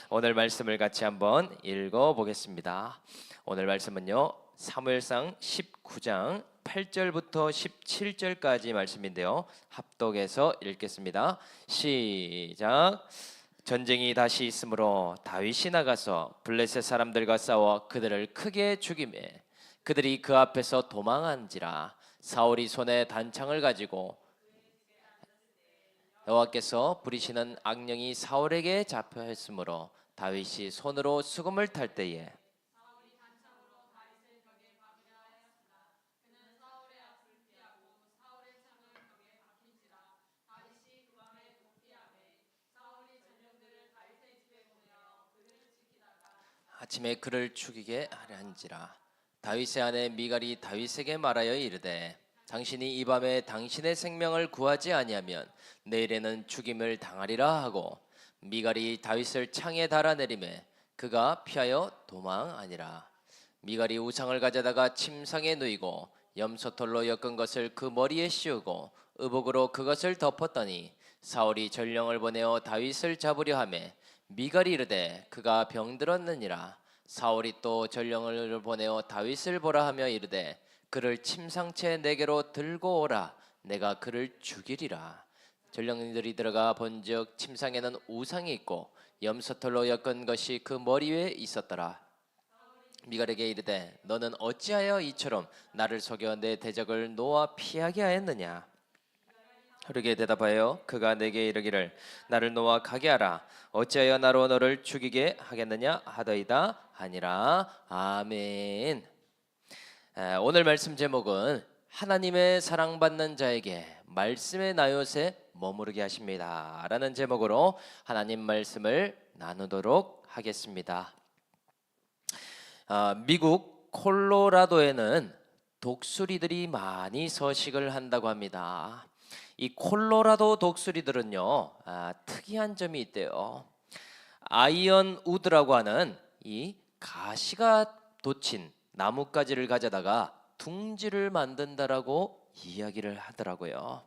오늘 말씀을 같이 한번 읽어보겠습니다. 오늘 말씀은요, 사무엘상 19장 8절부터 17절까지 말씀인데요, 합독해서 읽겠습니다. 시작. 전쟁이 다시 있으므로 다윗이 나가서 블레셋 사람들과 싸워 그들을 크게 죽이매 그들이 그 앞에서 도망한지라. 사울이 손에 단창을 가지고 여호와께서 부리시는 악령이 사울에게 잡혀있으므로 다윗이 손으로 수금을 탈 때에 아침에 그를 죽이게 하려한지라. 다윗의 아내 미갈이 다윗에게 말하여 이르되 당신이 이 밤에 당신의 생명을 구하지 아니하면 내일에는 죽임을 당하리라 하고, 미갈이 다윗을 창에 달아내리매 그가 피하여 도망하니라. 미갈이 우상을 가져다가 침상에 누이고 염소털로 엮은 것을 그 머리에 씌우고 의복으로 그것을 덮었더니 사울이 전령을 보내어 다윗을 잡으려 하매 미갈이 이르되 그가 병들었느니라. 사울이 또 전령을 보내어 다윗을 보라 하며 이르되 그를 침상채 내게로 들고 오라. 내가 그를 죽이리라. 전령들이 들어가 본즉 침상에는 우상이 있고 염소털로 엮은 것이 그 머리 위에 있었더라. 미갈에게 이르되 너는 어찌하여 이처럼 나를 속여 내 대적을 노아 피하게 하였느냐. 그러게 대답하여 그가 내게 이르기를 나를 놓아 가게 하라. 어찌하여 나로 너를 죽이게 하겠느냐 하더이다 하니라. 아멘. 오늘 말씀 제목은 하나님의 사랑받는 자에게 말씀의 나요새 머무르게 하십니다 라는 제목으로 하나님 말씀을 나누도록 하겠습니다. 미국 콜로라도에는 독수리들이 많이 서식을 한다고 합니다. 이 콜로라도 독수리들은요, 특이한 점이 있대요. 아이언 우드라고 하는 이 가시가 돋친 나뭇가지를 가져다가 둥지를 만든다라고 이야기를 하더라고요.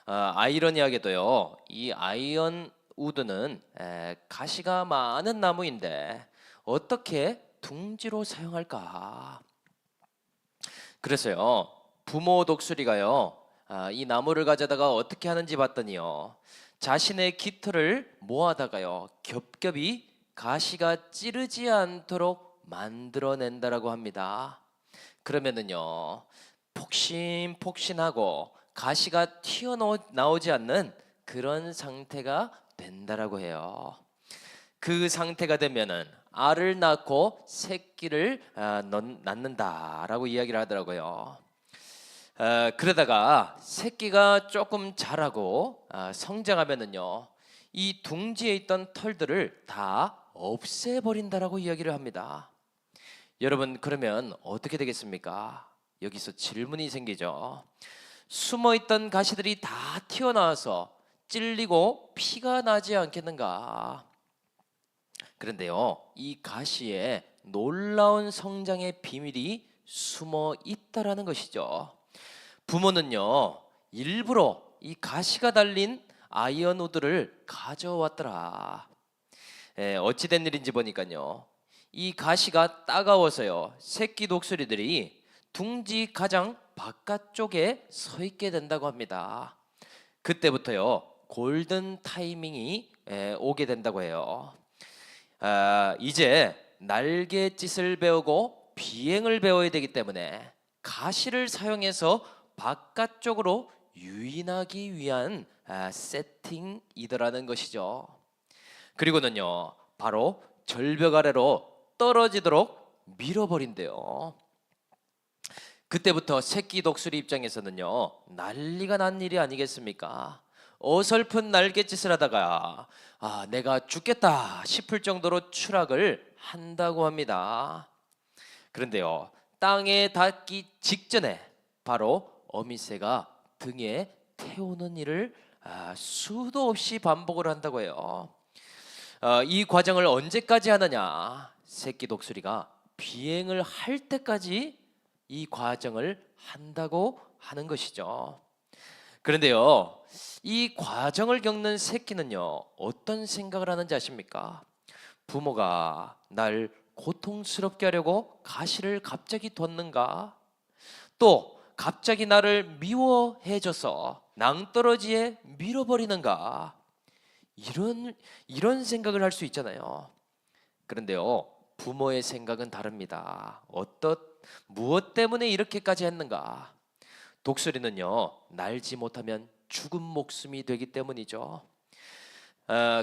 아이러니하게도요, 이 아이언 우드는 가시가 많은 나무인데 어떻게 둥지로 사용할까? 그래서요, 부모 독수리가요, 이 나무를 가져다가 어떻게 하는지 봤더니요, 자신의 깃털을 모아다가요 겹겹이 가시가 찌르지 않도록 만들어낸다라고 합니다. 그러면은요, 폭신폭신하고 가시가 튀어나오지 않는 그런 상태가 된다라고 해요. 그 상태가 되면은 알을 낳고 새끼를 낳는다라고 이야기를 하더라고요. 그러다가 새끼가 조금 자라고 성장하면은요, 이 둥지에 있던 털들을 다 없애버린다라고 이야기를 합니다. 여러분, 그러면 어떻게 되겠습니까? 여기서 질문이 생기죠. 숨어있던 가시들이 다 튀어나와서 찔리고 피가 나지 않겠는가? 그런데요, 이 가시에 놀라운 성장의 비밀이 숨어 있다라는 것이죠. 부모는요, 일부러 이 가시가 달린 아이언우드를 가져왔더라. 어찌된 일인지 보니까요, 이 가시가 따가워서요, 새끼 독수리들이 둥지 가장 바깥쪽에 서 있게 된다고 합니다. 그때부터요, 골든 타이밍이 오게 된다고 해요. 이제 날갯짓을 배우고 비행을 배워야 되기 때문에 가시를 사용해서 바깥쪽으로 유인하기 위한 세팅이더라는 것이죠. 그리고는요, 바로 절벽 아래로 떨어지도록 밀어버린대요. 그때부터 새끼 독수리 입장에서는요, 난리가 난 일이 아니겠습니까? 어설픈 날갯짓을 하다가 내가 죽겠다 싶을 정도로 추락을 한다고 합니다. 그런데요, 땅에 닿기 직전에 바로 어미새가 등에 태우는 일을 수도 없이 반복을 한다고 해요. 이 과정을 언제까지 하느냐? 새끼 독수리가 비행을 할 때까지 이 과정을 한다고 하는 것이죠. 그런데요, 이 과정을 겪는 새끼는요, 어떤 생각을 하는지 아십니까? 부모가 날 고통스럽게 하려고 가시를 갑자기 뒀는가? 또 갑자기 나를 미워해줘서 낭떠러지에 밀어버리는가? 이런 생각을 할 수 있잖아요. 그런데요, 부모의 생각은 다릅니다. 무엇 때문에 이렇게까지 했는가? 독수리는요, 날지 못하면 죽은 목숨이 되기 때문이죠.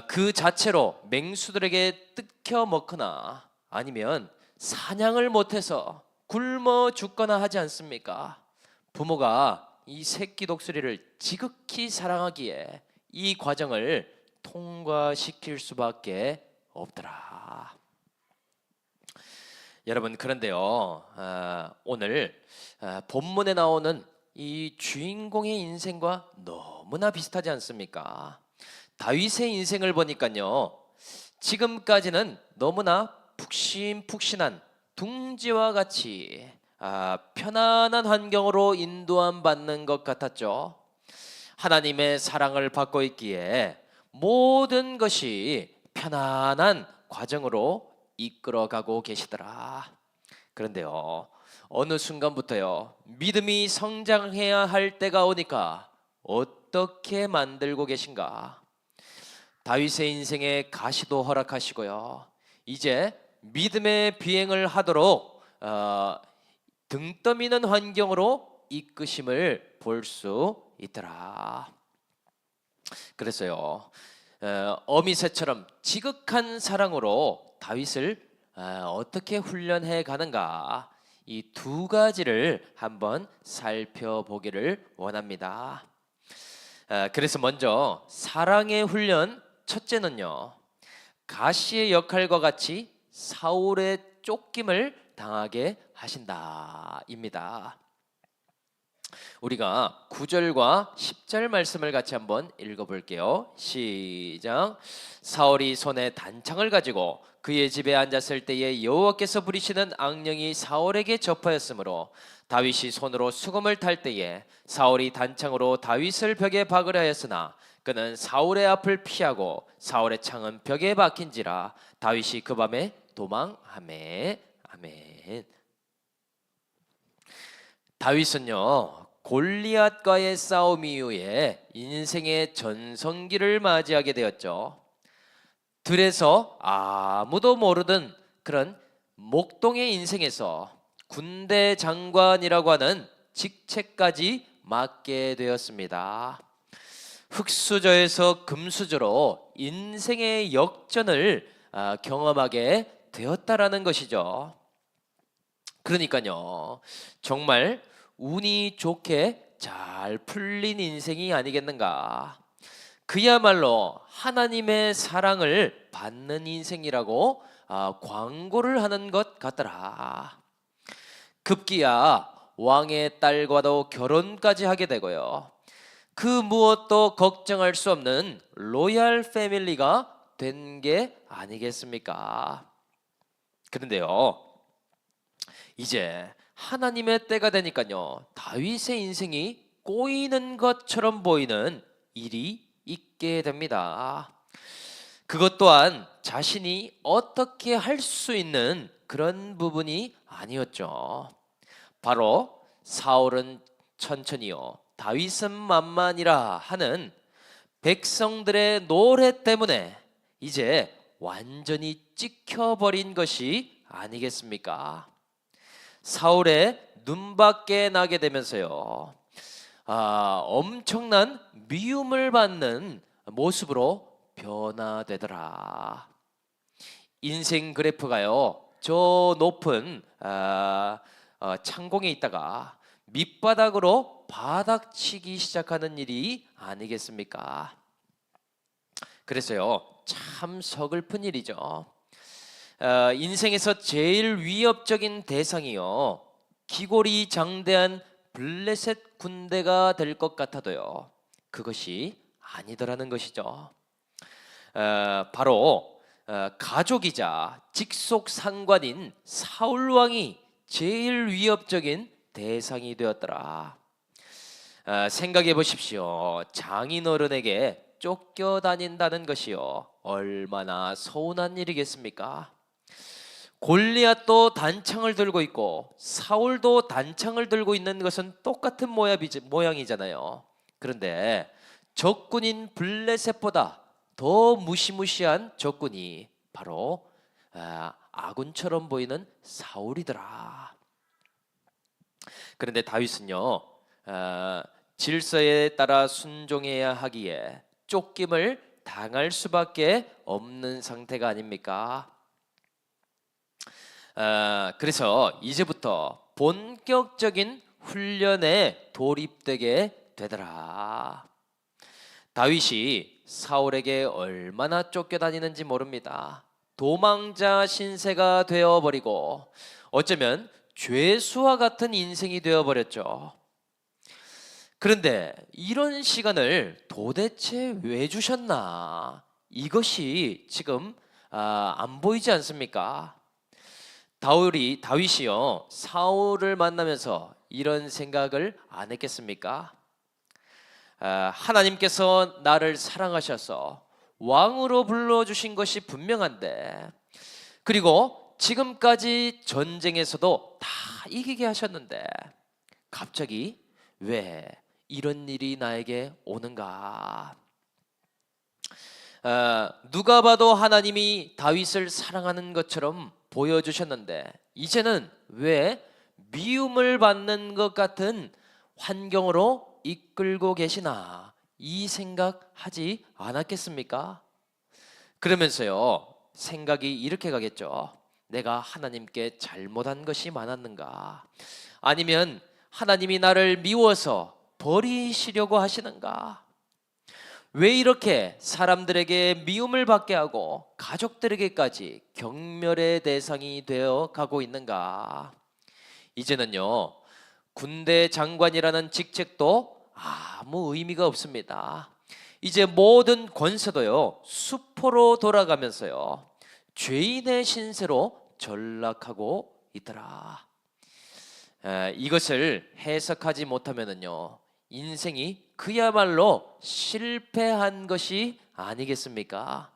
그 자체로 맹수들에게 뜯겨 먹거나 아니면 사냥을 못해서 굶어 죽거나 하지 않습니까? 부모가 이 새끼 독수리를 지극히 사랑하기에 이 과정을 통과시킬 수밖에 없더라. 여러분, 그런데요, 오늘 본문에 나오는 이 주인공의 인생과 너무나 비슷하지 않습니까? 다윗의 인생을 보니까요, 지금까지는 너무나 푹신푹신한 둥지와 같이 편안한 환경으로 인도함 받는 것 같았죠. 하나님의 사랑을 받고 있기에 모든 것이 편안한 과정으로 이끌어가고 계시더라. 그런데요, 어느 순간부터요, 믿음이 성장해야 할 때가 오니까 어떻게 만들고 계신가? 다윗의 인생에 가시도 허락하시고요, 이제 믿음의 비행을 하도록 등 떠미는 환경으로 이끄심을 볼 수 있더라. 그래서요, 어미새처럼 지극한 사랑으로 다윗을 어떻게 훈련해 가는가, 이 두 가지를 한번 살펴보기를 원합니다. 그래서 먼저 사랑의 훈련 첫째는요, 가시의 역할과 같이 사울의 쫓김을 당하게 하신다입니다. 우리가 9절과 10절 말씀을 같이 한번 읽어볼게요. 시작. 사울이 손에 단창을 가지고 그의 집에 앉았을 때에 여호와께서 부리시는 악령이 사울에게 접하였으므로 다윗이 손으로 수금을 탈 때에 사울이 단창으로 다윗을 벽에 박으려 하였으나 그는 사울의 앞을 피하고 사울의 창은 벽에 박힌지라 다윗이 그 밤에 도망하매. 아멘. 다윗은요, 골리앗과의 싸움 이후에 인생의 전성기를 맞이하게 되었죠. 들에서 아무도 모르던 그런 목동의 인생에서 군대 장관이라고 하는 직책까지 맡게 되었습니다. 흙수저에서 금수저로 인생의 역전을 경험하게 되었다라는 것이죠. 그러니까요, 정말 운이 좋게 잘 풀린 인생이 아니겠는가. 그야말로 하나님의 사랑을 받는 인생이라고 광고를 하는 것 같더라. 급기야 왕의 딸과도 결혼까지 하게 되고요, 그 무엇도 걱정할 수 없는 로얄 패밀리가 된 게 아니겠습니까? 그런데요, 이제 하나님의 때가 되니까요, 다윗의 인생이 꼬이는 것처럼 보이는 일이 있게 됩니다. 그것 또한 자신이 어떻게 할 수 있는 그런 부분이 아니었죠. 바로 사울은 천천히요, 다윗은 만만이라 하는 백성들의 노래 때문에 이제 완전히 찍혀버린 것이 아니겠습니까? 사울의 눈밖에 나게 되면서요, 엄청난 미움을 받는 모습으로 변화되더라. 인생 그래프가요, 저 높은 창공에 있다가 밑바닥으로 바닥치기 시작하는 일이 아니겠습니까? 그래서요, 참 서글픈 일이죠. 인생에서 제일 위협적인 대상이요, 기골이 장대한 블레셋 군대가 될 것 같아도요, 그것이 아니더라는 것이죠. 바로 가족이자 직속 상관인 사울 왕이 제일 위협적인 대상이 되었더라. 생각해 보십시오. 장인어른에게 쫓겨다닌다는 것이요, 얼마나 서운한 일이겠습니까? 골리앗도 단창을 들고 있고 사울도 단창을 들고 있는 것은 똑같은 모양이잖아요. 그런데 적군인 블레셋보다 더 무시무시한 적군이 바로 아군처럼 보이는 사울이더라. 그런데 다윗은요, 질서에 따라 순종해야 하기에 쫓김을 당할 수밖에 없는 상태가 아닙니까? 그래서 이제부터 본격적인 훈련에 돌입되게 되더라. 다윗이 사울에게 얼마나 쫓겨다니는지 모릅니다. 도망자 신세가 되어버리고 어쩌면 죄수와 같은 인생이 되어버렸죠. 그런데 이런 시간을 도대체 왜 주셨나? 이것이 지금 안 보이지 않습니까? 다윗이요, 사울을 만나면서 이런 생각을 안 했겠습니까? 하나님께서 나를 사랑하셔서 왕으로 불러주신 것이 분명한데, 그리고 지금까지 전쟁에서도 다 이기게 하셨는데 갑자기 왜 이런 일이 나에게 오는가? 누가 봐도 하나님이 다윗을 사랑하는 것처럼 보여주셨는데 이제는 왜 미움을 받는 것 같은 환경으로 이끌고 계시나, 이 생각하지 않았겠습니까? 그러면서요, 생각이 이렇게 가겠죠. 내가 하나님께 잘못한 것이 많았는가? 아니면 하나님이 나를 미워서 버리시려고 하시는가? 왜 이렇게 사람들에게 미움을 받게 하고 가족들에게까지 경멸의 대상이 되어 가고 있는가? 이제는요, 군대 장관이라는 직책도 아무 의미가 없습니다. 이제 모든 권세도요, 수포로 돌아가면서요, 죄인의 신세로 전락하고 있더라. 이것을 해석하지 못하면은요, 인생이 그야말로 실패한 것이 아니겠습니까?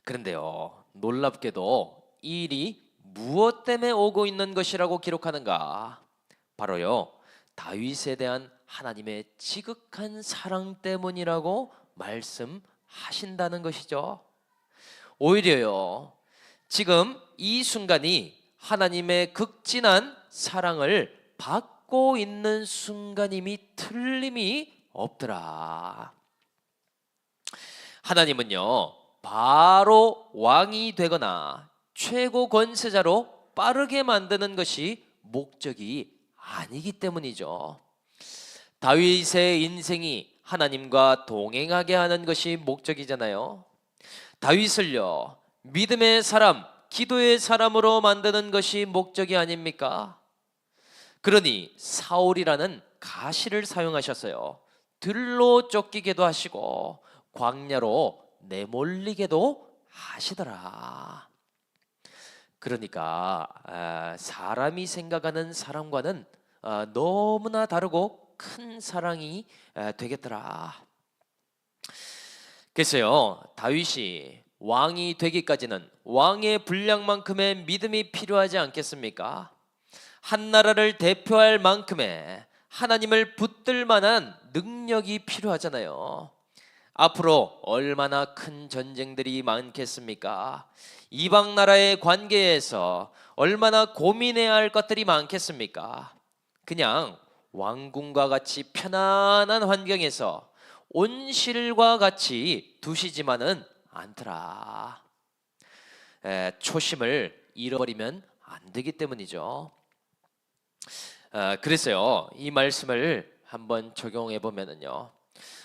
그런데요, 놀랍게도 이 일이 무엇 때문에 오고 있는 것이라고 기록하는가? 바로요, 다윗에 대한 하나님의 지극한 사랑 때문이라고 말씀하신다는 것이죠. 오히려요, 지금 이 순간이 하나님의 극진한 사랑을 받고 있는 순간임이 틀림이 없더라. 하나님은요, 바로 왕이 되거나 최고 권세자로 빠르게 만드는 것이 목적이 아니기 때문이죠. 다윗의 인생이 하나님과 동행하게 하는 것이 목적이잖아요. 다윗을요, 믿음의 사람, 기도의 사람으로 만드는 것이 목적이 아닙니까? 그러니 사울이라는 가시를 사용하셨어요. 들로 쫓기게도 하시고 광야로 내몰리게도 하시더라. 그러니까 사람이 생각하는 사랑과는 너무나 다르고 큰 사랑이 되겠더라. 그래서요, 다윗이 왕이 되기까지는 왕의 분량만큼의 믿음이 필요하지 않겠습니까? 한 나라를 대표할 만큼의 하나님을 붙들 만한 능력이 필요하잖아요. 앞으로 얼마나 큰 전쟁들이 많겠습니까? 이방 나라의 관계에서 얼마나 고민해야 할 것들이 많겠습니까? 그냥 왕궁과 같이 편안한 환경에서 온실과 같이 두시지만은 않더라. 초심을 잃어버리면 안 되기 때문이죠. 그래서요, 이 말씀을 한번 적용해 보면은요,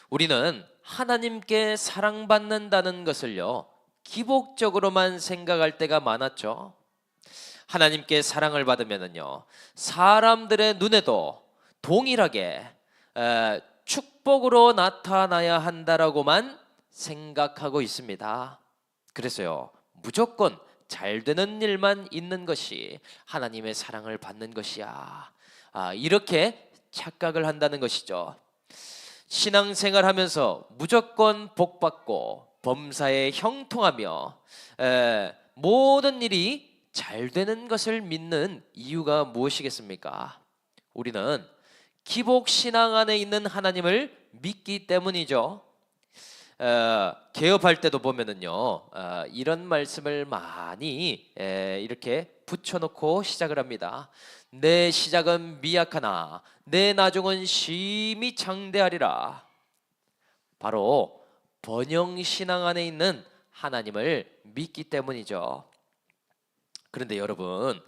우리는 하나님께 사랑받는다는 것을요, 기복적으로만 생각할 때가 많았죠. 하나님께 사랑을 받으면은요, 사람들의 눈에도 동일하게 축복으로 나타나야 한다라고만 생각하고 있습니다. 그래서요, 무조건 잘 되는 일만 있는 것이 하나님의 사랑을 받는 것이야, 이렇게 착각을 한다는 것이죠. 신앙생활하면서 무조건 복받고 범사에 형통하며 모든 일이 잘 되는 것을 믿는 이유가 무엇이겠습니까? 우리는 기복신앙 안에 있는 하나님을 믿기 때문이죠. 개업할 때도 보면은요, 이런 말씀을 많이 이렇게 붙여놓고 시작을 합니다. 내 시작은 미약하나 내 나중은 심히 장대하리라. 바로 번영신앙 안에 있는 하나님을 믿기 때문이죠. 그런데 여러분,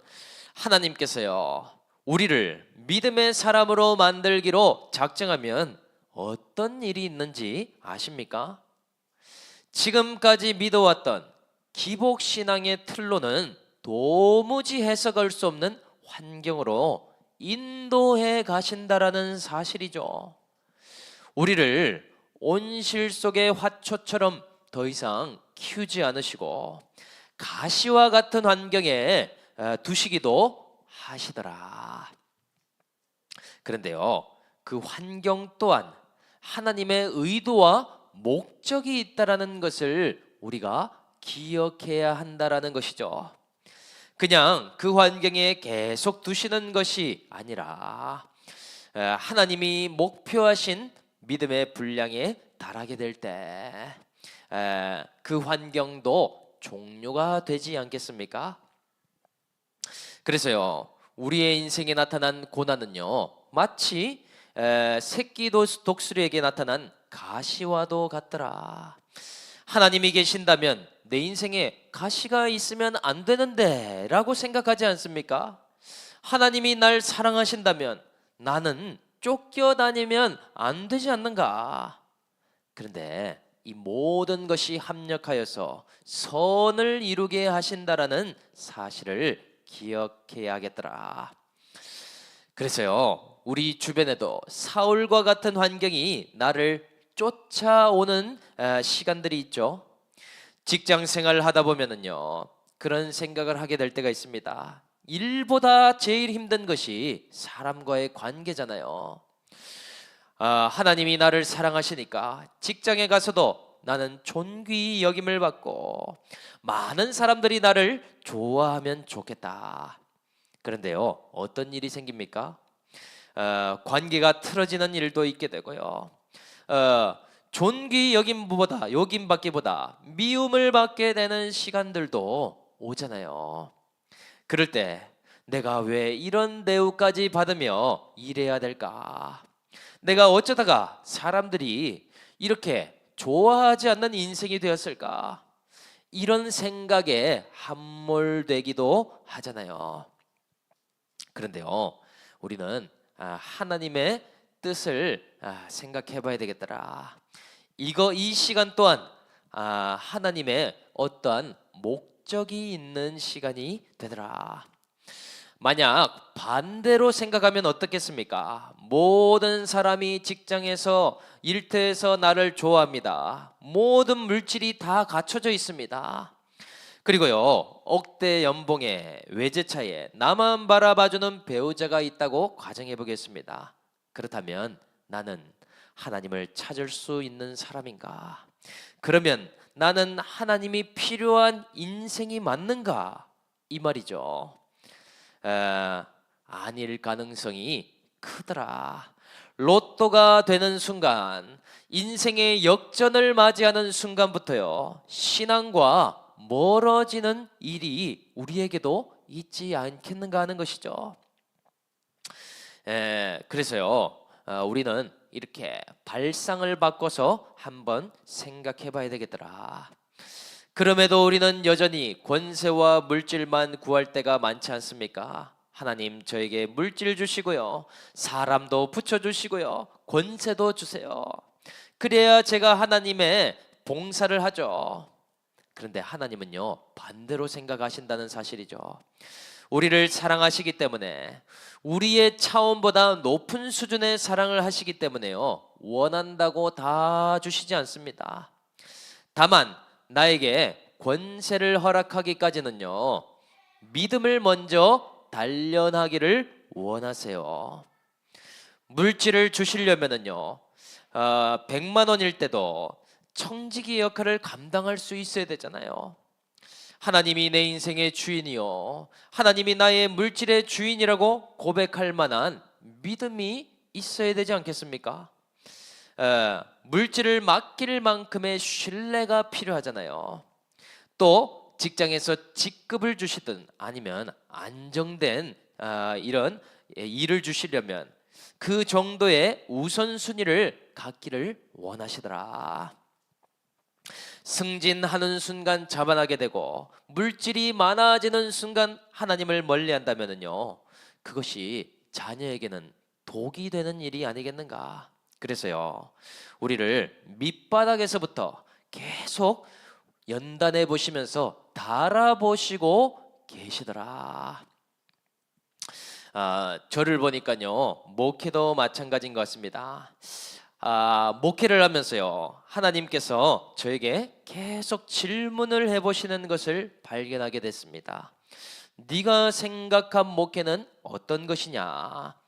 하나님께서요, 우리를 믿음의 사람으로 만들기로 작정하면 어떤 일이 있는지 아십니까? 지금까지 믿어왔던 기복신앙의 틀로는 도무지 해석할 수 없는 환경으로 인도해 가신다라는 사실이죠. 우리를 온실 속의 화초처럼 더 이상 키우지 않으시고 가시와 같은 환경에 두시기도 하시더라. 그런데요, 그 환경 또한 하나님의 의도와 목적이 있다라는 것을 우리가 기억해야 한다라는 것이죠. 그냥 그 환경에 계속 두시는 것이 아니라 하나님이 목표하신 믿음의 분량에 달하게 될 때 그 환경도 종료가 되지 않겠습니까? 그래서요, 우리의 인생에 나타난 고난은요, 마치 새끼 독수리에게 나타난 가시와도 같더라. 하나님이 계신다면 내 인생에 가시가 있으면 안 되는데 라고 생각하지 않습니까? 하나님이 날 사랑하신다면 나는 쫓겨다니면 안 되지 않는가? 그런데 이 모든 것이 합력하여서 선을 이루게 하신다라는 사실을 기억해야겠더라. 그래서요, 우리 주변에도 사울과 같은 환경이 나를 쫓아오는 시간들이 있죠. 직장 생활을 하다 보면은요, 그런 생각을 하게 될 때가 있습니다. 일보다 제일 힘든 것이 사람과의 관계잖아요. 하나님이 나를 사랑하시니까 직장에 가서도 나는 존귀 여김을 받고 많은 사람들이 나를 좋아하면 좋겠다. 그런데요, 어떤 일이 생깁니까? 관계가 틀어지는 일도 있게 되고요. 존귀 여김받기보다 미움을 받게 되는 시간들도 오잖아요. 그럴 때 내가 왜 이런 대우까지 받으며 일해야 될까? 내가 어쩌다가 사람들이 이렇게 좋아하지 않는 인생이 되었을까? 이런 생각에 함몰되기도 하잖아요. 그런데요, 우리는 하나님의 뜻을 생각해 봐야 되겠더라. 이 시간 또한 하나님의 어떠한 목적이 있는 시간이 되더라. 만약 반대로 생각하면 어떻겠습니까? 모든 사람이 직장에서 일터에서 나를 좋아합니다. 모든 물질이 다 갖춰져 있습니다. 그리고요, 억대 연봉에 외제차에 나만 바라봐주는 배우자가 있다고 가정해 보겠습니다. 그렇다면 나는 하나님을 찾을 수 있는 사람인가? 그러면 나는 하나님이 필요한 인생이 맞는가? 이 말이죠. 아닐 가능성이 크더라. 로또가 되는 순간, 인생의 역전을 맞이하는 순간부터요, 신앙과 멀어지는 일이 우리에게도 있지 않겠는가 하는 것이죠. 그래서요, 우리는 이렇게 발상을 바꿔서 한번 생각해 봐야 되겠더라. 그럼에도 우리는 여전히 권세와 물질만 구할 때가 많지 않습니까? 하나님, 저에게 물질 주시고요, 사람도 붙여주시고요, 권세도 주세요. 그래야 제가 하나님의 봉사를 하죠. 그런데 하나님은요, 반대로 생각하신다는 사실이죠. 우리를 사랑하시기 때문에, 우리의 차원보다 높은 수준의 사랑을 하시기 때문에요, 원한다고 다 주시지 않습니다. 다만 나에게 권세를 허락하기까지는요, 믿음을 먼저 단련하기를 원하세요. 물질을 주시려면은요, 100만 원일 때도 청지기 역할을 감당할 수 있어야 되잖아요. 하나님이 내 인생의 주인이요, 하나님이 나의 물질의 주인이라고 고백할 만한 믿음이 있어야 되지 않겠습니까? 물질을 맡길 만큼의 신뢰가 필요하잖아요. 또 직장에서 직급을 주시든 아니면 안정된 이런 일을 주시려면 그 정도의 우선순위를 갖기를 원하시더라. 승진하는 순간 자만하게 되고 물질이 많아지는 순간 하나님을 멀리한다면요, 그것이 자녀에게는 독이 되는 일이 아니겠는가. 그래서요, 우리를 밑바닥에서부터 계속 연단해 보시면서 달아보시고 계시더라. 저를 보니까요, 목회도 마찬가지인 것 같습니다. 목회를 하면서요, 하나님께서 저에게 계속 질문을 해보시는 것을 발견하게 됐습니다. 네가 생각한 목회는 어떤 것이냐?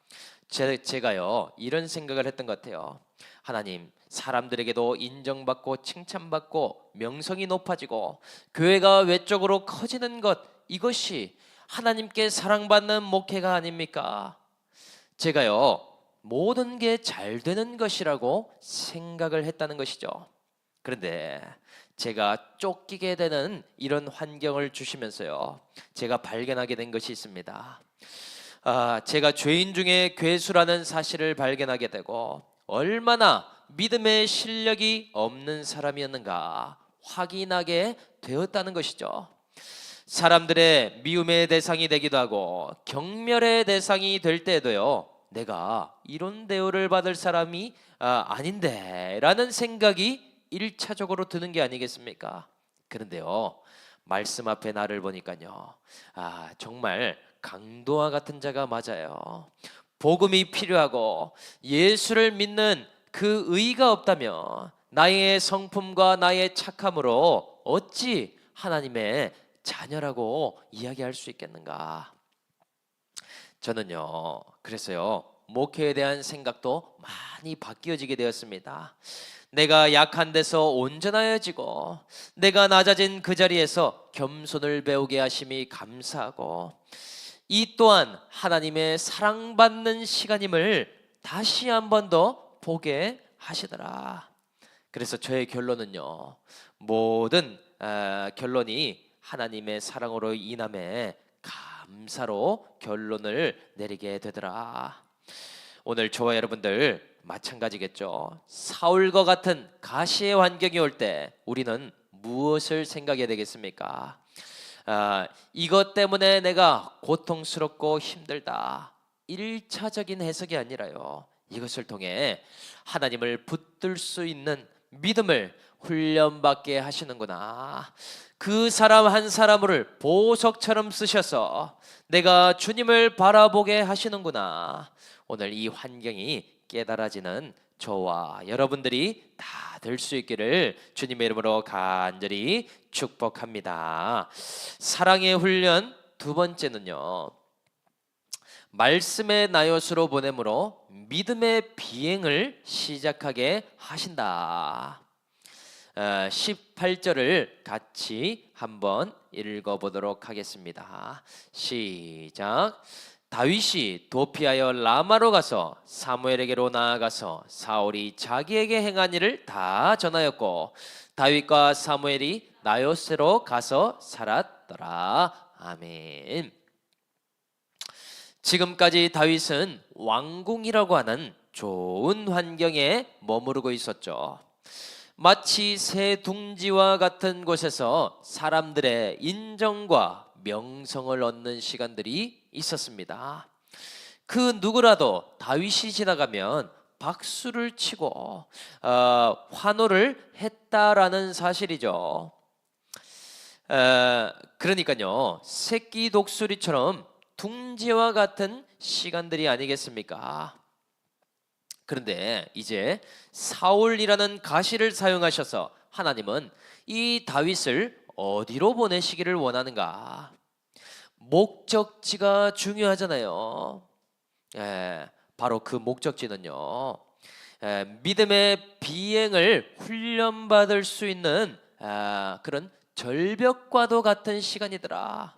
제가요, 이런 생각을 했던 것 같아요. 하나님, 사람들에게도 인정받고 칭찬받고 명성이 높아지고 교회가 외적으로 커지는 것, 이것이 하나님께 사랑받는 목회가 아닙니까? 제가요, 모든 게 잘 되는 것이라고 생각을 했다는 것이죠. 그런데 제가 쫓기게 되는 이런 환경을 주시면서요, 제가 발견하게 된 것이 있습니다. 제가 죄인 중에 괴수라는 사실을 발견하게 되고 얼마나 믿음의 실력이 없는 사람이었는가 확인하게 되었다는 것이죠. 사람들의 미움의 대상이 되기도 하고 경멸의 대상이 될 때에도요, 내가 이런 대우를 받을 사람이 아닌데 라는 생각이 1차적으로 드는 게 아니겠습니까? 그런데요, 말씀 앞에 나를 보니까요, 정말 강도와 같은 자가 맞아요. 복음이 필요하고 예수를 믿는 그 의가 없다면 나의 성품과 나의 착함으로 어찌 하나님의 자녀라고 이야기할 수 있겠는가? 저는요, 그래서요, 목회에 대한 생각도 많이 바뀌어지게 되었습니다. 내가 약한 데서 온전하여지고 내가 낮아진 그 자리에서 겸손을 배우게 하심이 감사하고, 이 또한 하나님의 사랑받는 시간임을 다시 한 번 더 보게 하시더라. 그래서 저의 결론은요, 모든 결론이 하나님의 사랑으로 인함에 감사로 결론을 내리게 되더라. 오늘 저와 여러분들 마찬가지겠죠. 사울과 같은 가시의 환경이 올 때 우리는 무엇을 생각해야 되겠습니까? 이것 때문에 내가 고통스럽고 힘들다, 1차적인 해석이 아니라요, 이것을 통해 하나님을 붙들 수 있는 믿음을 훈련받게 하시는구나. 그 사람 한 사람을 보석처럼 쓰셔서 내가 주님을 바라보게 하시는구나. 오늘 이 환경이 깨달아지는 저와 여러분들이 다 될 수 있기를 주님의 이름으로 간절히 축복합니다. 사랑의 훈련 두 번째는요, 말씀의 나요스로 보내므로 믿음의 비행을 시작하게 하신다. 18절을 같이 한번 읽어보도록 하겠습니다. 시작. 다윗이 도피하여 라마로 가서 사무엘에게로 나아가서 사울이 자기에게 행한 일을 다 전하였고 다윗과 사무엘이 나요스로 가서 살았더라. 아멘. 지금까지 다윗은 왕궁이라고 하는 좋은 환경에 머무르고 있었죠. 마치 새 둥지와 같은 곳에서 사람들의 인정과 명성을 얻는 시간들이 있었습니다. 그 누구라도 다윗이 지나가면 박수를 치고 환호를 했다라는 사실이죠. 그러니까요, 새끼 독수리처럼 둥지와 같은 시간들이 아니겠습니까? 그런데 이제 사울이라는 가시를 사용하셔서 하나님은 이 다윗을 어디로 보내시기를 원하는가? 목적지가 중요하잖아요. 바로 그 목적지는요, 믿음의 비행을 훈련받을 수 있는 그런 절벽과도 같은 시간이더라.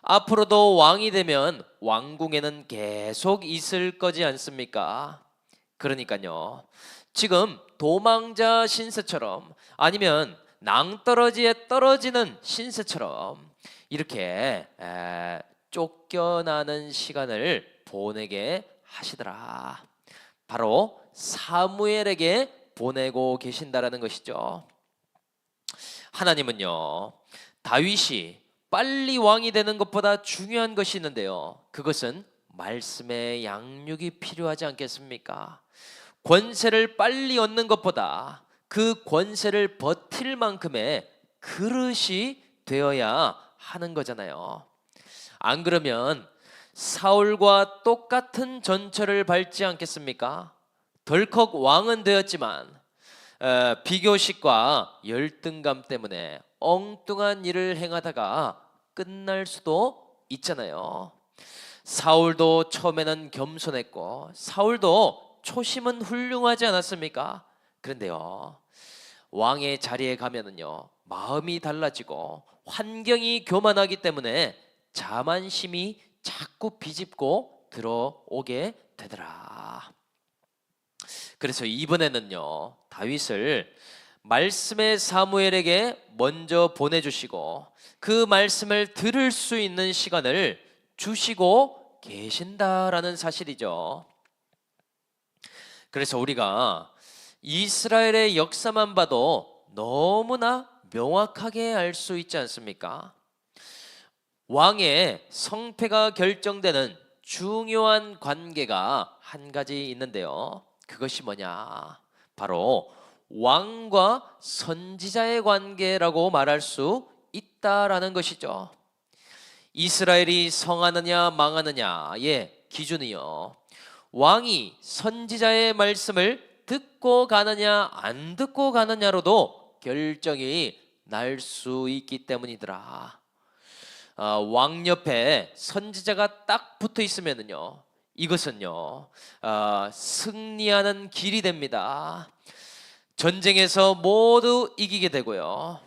앞으로도 왕이 되면 왕궁에는 계속 있을 거지 않습니까? 그러니까요, 지금 도망자 신세처럼, 아니면 낭떠러지에 떨어지는 신세처럼 이렇게 쫓겨나는 시간을 보내게 하시더라. 바로 사무엘에게 보내고 계신다라는 것이죠. 하나님은요, 다윗이 빨리 왕이 되는 것보다 중요한 것이 있는데요, 그것은 말씀의 양육이 필요하지 않겠습니까? 권세를 빨리 얻는 것보다 그 권세를 버틸 만큼의 그릇이 되어야 하는 거잖아요. 안 그러면 사울과 똑같은 전철을 밟지 않겠습니까? 덜컥 왕은 되었지만 비교식과 열등감 때문에 엉뚱한 일을 행하다가 끝날 수도 있잖아요. 사울도 처음에는 겸손했고, 사울도 초심은 훌륭하지 않았습니까? 그런데요, 왕의 자리에 가면은요, 마음이 달라지고 환경이 교만하기 때문에 자만심이 자꾸 비집고 들어오게 되더라. 그래서 이번에는요, 다윗을 말씀의 사무엘에게 먼저 보내주시고 그 말씀을 들을 수 있는 시간을 주시고 계신다라는 사실이죠. 그래서 우리가 이스라엘의 역사만 봐도 너무나 명확하게 알 수 있지 않습니까? 왕의 성패가 결정되는 중요한 관계가 한 가지 있는데요, 그것이 뭐냐? 바로 왕과 선지자의 관계라고 말할 수 있다라는 것이죠. 이스라엘이 성하느냐 망하느냐의 기준이요, 왕이 선지자의 말씀을 듣고 가느냐 안 듣고 가느냐로도 결정이 날 수 있기 때문이더라. 왕 옆에 선지자가 딱 붙어 있으면요, 이것은요, 승리하는 길이 됩니다. 전쟁에서 모두 이기게 되고요,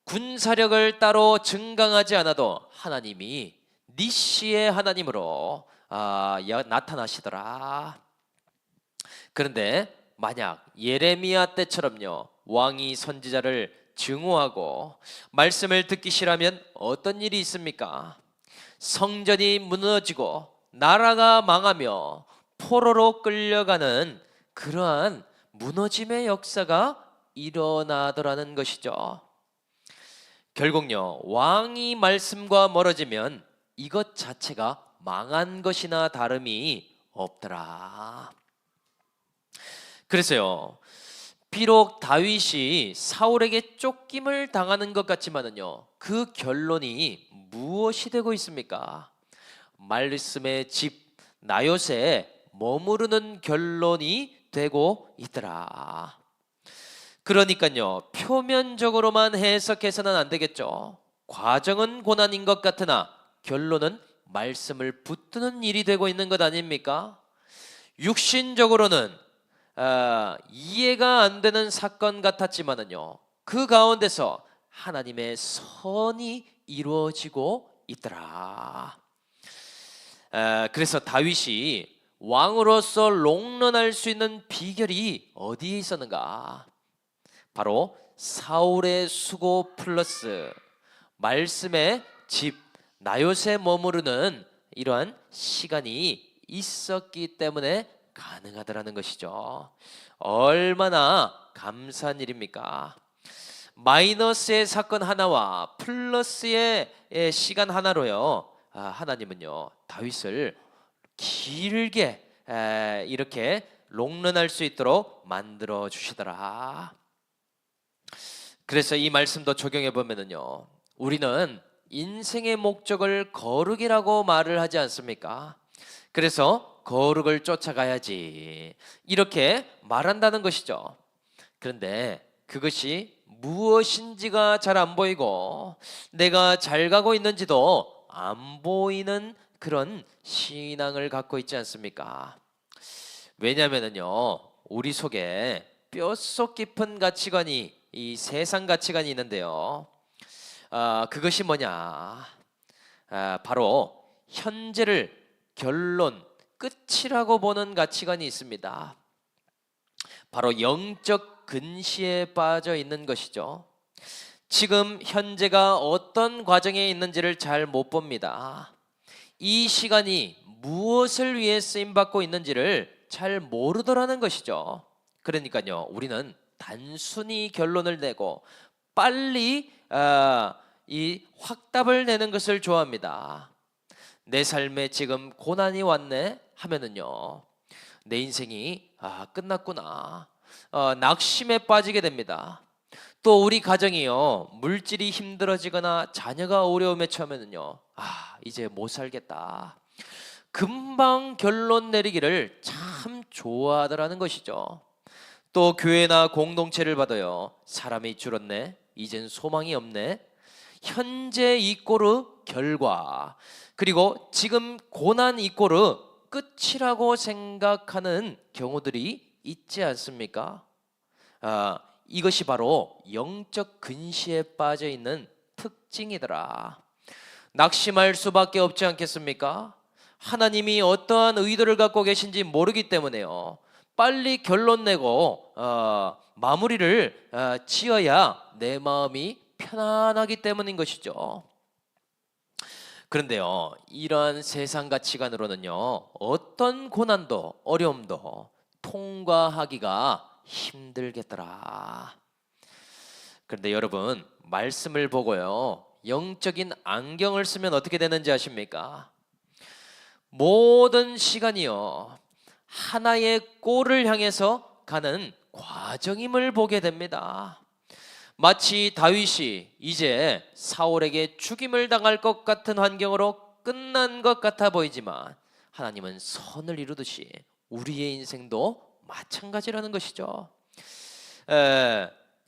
군사력을 따로 증강하지 않아도 하나님이 니시의 하나님으로 나타나시더라. 그런데 만약 예레미야 때처럼요, 왕이 선지자를 증오하고 말씀을 듣기 싫으면 어떤 일이 있습니까? 성전이 무너지고 나라가 망하며 포로로 끌려가는 그러한 무너짐의 역사가 일어나더라는 것이죠. 결국요, 왕이 말씀과 멀어지면 이것 자체가 망한 것이나 다름이 없더라. 그래서요, 비록 다윗이 사울에게 쫓김을 당하는 것 같지만은요, 그 결론이 무엇이 되고 있습니까? 말씀의 집 나요새에 머무르는 결론이 되고 있더라. 그러니까요, 표면적으로만 해석해서는 안 되겠죠. 과정은 고난인 것 같으나 결론은 말씀을 붙드는 일이 되고 있는 것 아닙니까? 육신적으로는 이해가 안 되는 사건 같았지만은요, 그 가운데서 하나님의 선이 이루어지고 있더라. 그래서 다윗이 왕으로서 롱런할 수 있는 비결이 어디에 있었는가? 바로 사울의 수고 플러스 말씀의 집 나요새 머무르는 이러한 시간이 있었기 때문에 가능하더라는 것이죠. 얼마나 감사한 일입니까? 마이너스의 사건 하나와 플러스의 시간 하나로요, 하나님은요, 다윗을 길게 이렇게 롱런할 수 있도록 만들어 주시더라. 그래서 이 말씀도 적용해 보면은요, 우리는 인생의 목적을 거룩이라고 말을 하지 않습니까? 그래서 거룩을 쫓아가야지 이렇게 말한다는 것이죠. 그런데 그것이 무엇인지가 잘 안 보이고 내가 잘 가고 있는지도 안 보이는 그런 신앙을 갖고 있지 않습니까? 왜냐하면은요, 우리 속에 뼛속 깊은 가치관이 이 세상 가치관이 있는데요. 그것이 뭐냐? 바로 현재를 결론, 끝이라고 보는 가치관이 있습니다. 바로 영적 근시에 빠져 있는 것이죠. 지금 현재가 어떤 과정에 있는지를 잘 못 봅니다. 이 시간이 무엇을 위해 쓰임받고 있는지를 잘 모르더라는 것이죠. 그러니까요, 우리는 단순히 결론을 내고 빨리 이 확답을 내는 것을 좋아합니다. 내 삶에 지금 고난이 왔네 하면은요, 내 인생이 끝났구나, 낙심에 빠지게 됩니다. 또 우리 가정이요, 물질이 힘들어지거나 자녀가 어려움에 처하면은요, 이제 못 살겠다, 금방 결론 내리기를 참 좋아하더라는 것이죠. 또 교회나 공동체를 봐도요, 사람이 줄었네, 이젠 소망이 없네, 현재 이꼬르 결과, 그리고 지금 고난 이꼬르 끝이라고 생각하는 경우들이 있지 않습니까? 이것이 바로 영적 근시에 빠져 있는 특징이더라. 낙심할 수밖에 없지 않겠습니까? 하나님이 어떠한 의도를 갖고 계신지 모르기 때문에요, 빨리 결론 내고 마무리를 지어야 내 마음이 편안하기 때문인 것이죠. 그런데요, 이러한 세상 가치관으로는요, 어떤 고난도 어려움도 통과하기가 힘들겠더라. 그런데 여러분, 말씀을 보고요, 영적인 안경을 쓰면 어떻게 되는지 아십니까? 모든 시간이요, 하나의 골을 향해서 가는 과정임을 보게 됩니다. 마치 다윗이 이제 사울에게 죽임을 당할 것 같은 환경으로 끝난 것 같아 보이지만, 하나님은 선을 이루듯이 우리의 인생도 마찬가지라는 것이죠.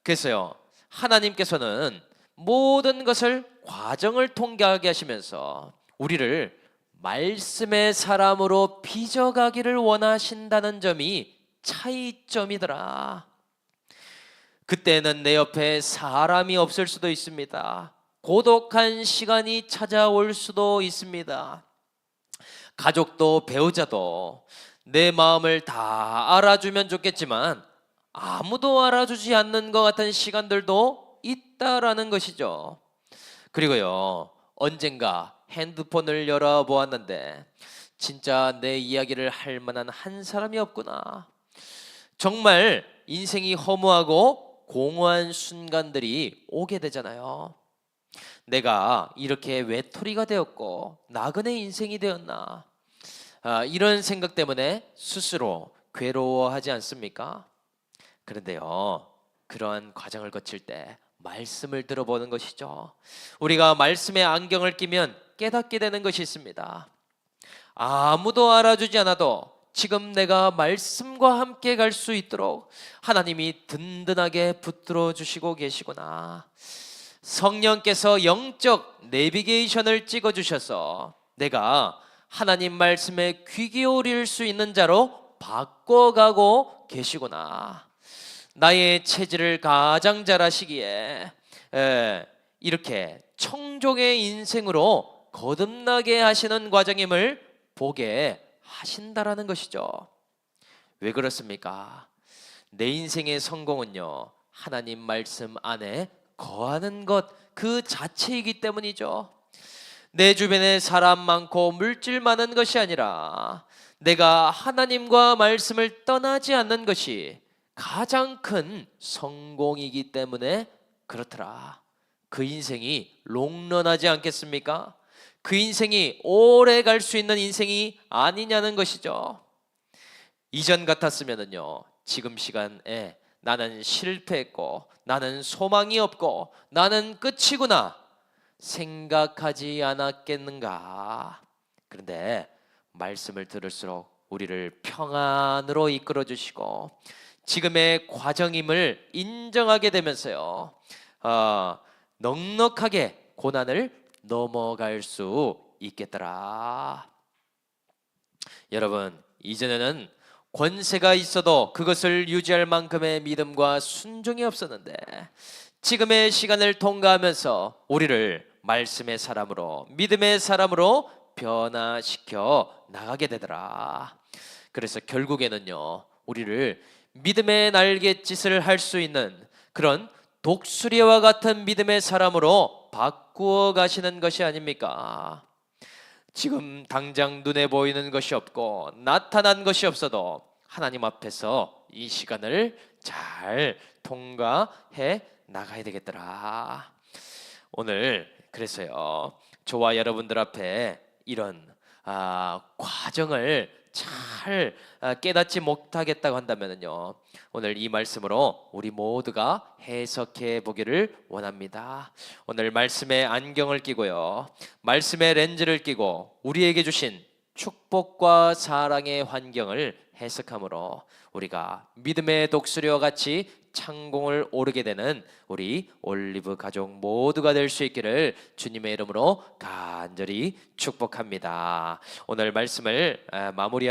그래서요, 하나님께서는 모든 것을 과정을 통과하게 하시면서 우리를 말씀의 사람으로 빚어가기를 원하신다는 점이 차이점이더라. 그때는 내 옆에 사람이 없을 수도 있습니다. 고독한 시간이 찾아올 수도 있습니다. 가족도 배우자도 내 마음을 다 알아주면 좋겠지만 아무도 알아주지 않는 것 같은 시간들도 있다라는 것이죠. 그리고요, 언젠가 핸드폰을 열어보았는데 진짜 내 이야기를 할 만한 한 사람이 없구나. 정말 인생이 허무하고 공허한 순간들이 오게 되잖아요. 내가 이렇게 외톨이가 되었고 나그네 인생이 되었나, 이런 생각 때문에 스스로 괴로워하지 않습니까? 그런데요, 그러한 과정을 거칠 때 말씀을 들어보는 것이죠. 우리가 말씀의 안경을 끼면 깨닫게 되는 것이 있습니다. 아무도 알아주지 않아도 지금 내가 말씀과 함께 갈 수 있도록 하나님이 든든하게 붙들어 주시고 계시구나. 성령께서 영적 내비게이션을 찍어 주셔서 내가 하나님 말씀에 귀 기울일 수 있는 자로 바꿔가고 계시구나. 나의 체질을 가장 잘 아시기에 이렇게 청종의 인생으로 거듭나게 하시는 과정임을 보게 하신다라는 것이죠. 왜 그렇습니까? 내 인생의 성공은요, 하나님 말씀 안에 거하는 것 그 자체이기 때문이죠. 내 주변에 사람 많고 물질 많은 것이 아니라 내가 하나님과 말씀을 떠나지 않는 것이 가장 큰 성공이기 때문에 그렇더라. 그 인생이 롱런하지 않겠습니까? 그 인생이 오래 갈 수 있는 인생이 아니냐는 것이죠. 이전 같았으면요, 지금 시간에 나는 실패했고 나는 소망이 없고 나는 끝이구나 생각하지 않았겠는가. 그런데 말씀을 들을수록 우리를 평안으로 이끌어 주시고 지금의 과정임을 인정하게 되면서요, 넉넉하게 고난을 넘어갈 수 있겠더라. 여러분, 이전에는 권세가 있어도 그것을 유지할 만큼의 믿음과 순종이 없었는데 지금의 시간을 통과하면서 우리를 말씀의 사람으로, 믿음의 사람으로 변화시켜 나가게 되더라. 그래서 결국에는요, 우리를 믿음의 날갯짓을 할 수 있는 그런 독수리와 같은 믿음의 사람으로 바꾸어 가시는 것이 아닙니까? 지금 당장 눈에 보이는 것이 없고 나타난 것이 없어도 하나님 앞에서 이 시간을 잘 통과해 나가야 되겠더라. 오늘 그래서요, 저와 여러분들 앞에 이런 과정을 잘 깨닫지 못하겠다고 한다면요, 오늘 이 말씀으로 우리 모두가 해석해 보기를 원합니다. 오늘 말씀의 안경을 끼고요, 말씀의 렌즈를 끼고 우리에게 주신 축복과 사랑의 환경을 해석함으로 우리가 믿음의 독수리와 같이 창공을 오르게 되는 우리 올리브 가족 모두가 될 수 있기를 주님의 이름으로 간절히 축복합니다. 오늘 말씀을 마무리하겠습니다.